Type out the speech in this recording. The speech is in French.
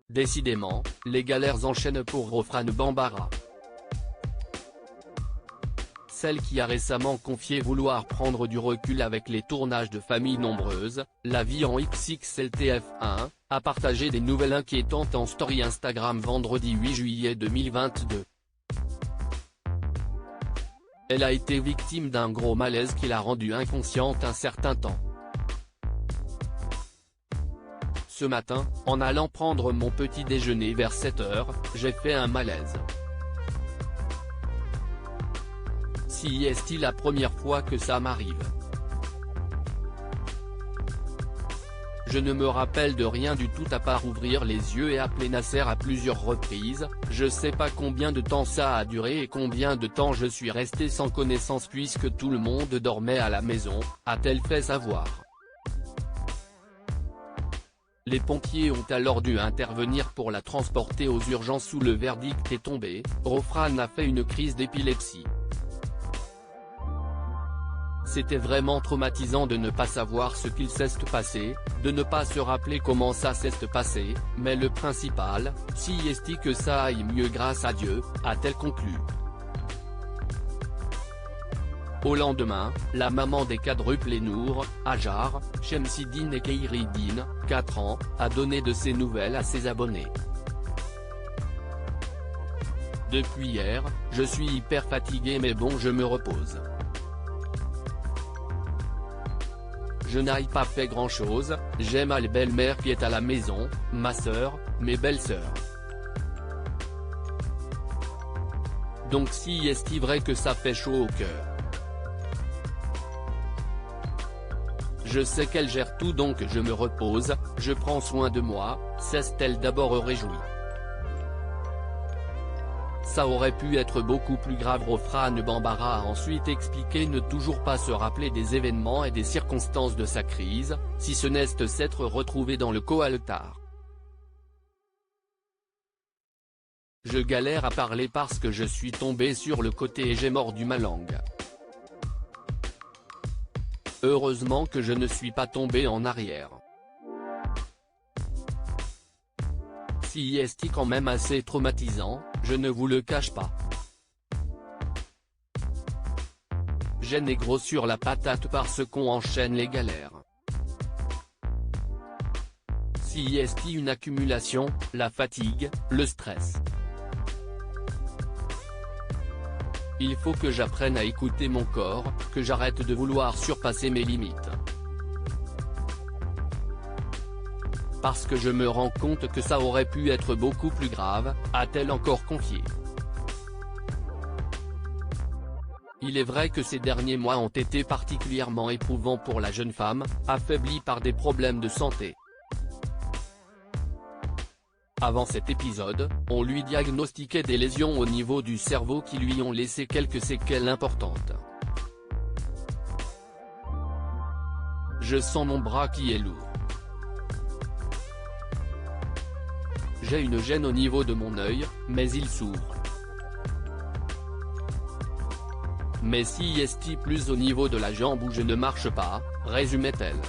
Décidément, les galères enchaînent pour Rofrane Bambara. Celle qui a récemment confié vouloir prendre du recul avec les tournages de familles nombreuses, la vie en XXLTF1, a partagé des nouvelles inquiétantes en story Instagram vendredi 8 juillet 2022. Elle a été victime d'un gros malaise qui l'a rendue inconsciente un certain temps. Ce matin, en allant prendre mon petit déjeuner vers 7 h, j'ai fait un malaise. Si est-il la première fois que ça m'arrive? Je ne me rappelle de rien du tout à part ouvrir les yeux et appeler Nasser à plusieurs reprises. Je sais pas combien de temps ça a duré et combien de temps je suis resté sans connaissance puisque tout le monde dormait à la maison, a-t-elle fait savoir. Les pompiers ont alors dû intervenir pour la transporter aux urgences où le verdict est tombé, Rofrane a fait une crise d'épilepsie. C'était vraiment traumatisant de ne pas savoir ce qu'il s'est passé, de ne pas se rappeler comment ça s'est passé, mais le principal, si est-il que ça aille mieux grâce à Dieu, a-t-elle conclu. Au lendemain, la maman des quadruplés Nour, Hajar, Chemsidine et Keiridine, 4 ans, a donné de ses nouvelles à ses abonnés. Depuis hier, je suis hyper fatigué mais bon je me repose. Je n'ai pas fait grand chose, j'ai ma belle-mère qui est à la maison, ma sœur, mes belles-sœurs. Donc si est-il vrai que ça fait chaud au cœur. Je sais qu'elle gère tout donc je me repose, je prends soin de moi, s'est-elle d'abord réjouie. Ça aurait pu être beaucoup plus grave. Rofrane Bambara a ensuite expliqué ne toujours pas se rappeler des événements et des circonstances de sa crise, si ce n'est s'être retrouvée dans le coaltar. Je galère à parler parce que je suis tombé sur le côté et j'ai mordu ma langue. Heureusement que je ne suis pas tombé en arrière. Si est quand même assez traumatisant, je ne vous le cache pas. J'ai négro sur la patate parce qu'on enchaîne les galères. Si est une accumulation, la fatigue, le stress. Il faut que j'apprenne à écouter mon corps, que j'arrête de vouloir surpasser mes limites. Parce que je me rends compte que ça aurait pu être beaucoup plus grave, a-t-elle encore confié. Il est vrai que ces derniers mois ont été particulièrement éprouvants pour la jeune femme, affaiblie par des problèmes de santé. Avant cet épisode, on lui diagnostiquait des lésions au niveau du cerveau qui lui ont laissé quelques séquelles importantes. Je sens mon bras qui est lourd. J'ai une gêne au niveau de mon œil, mais il s'ouvre. Mais si est-il plus au niveau de la jambe où je ne marche pas, résumait-elle.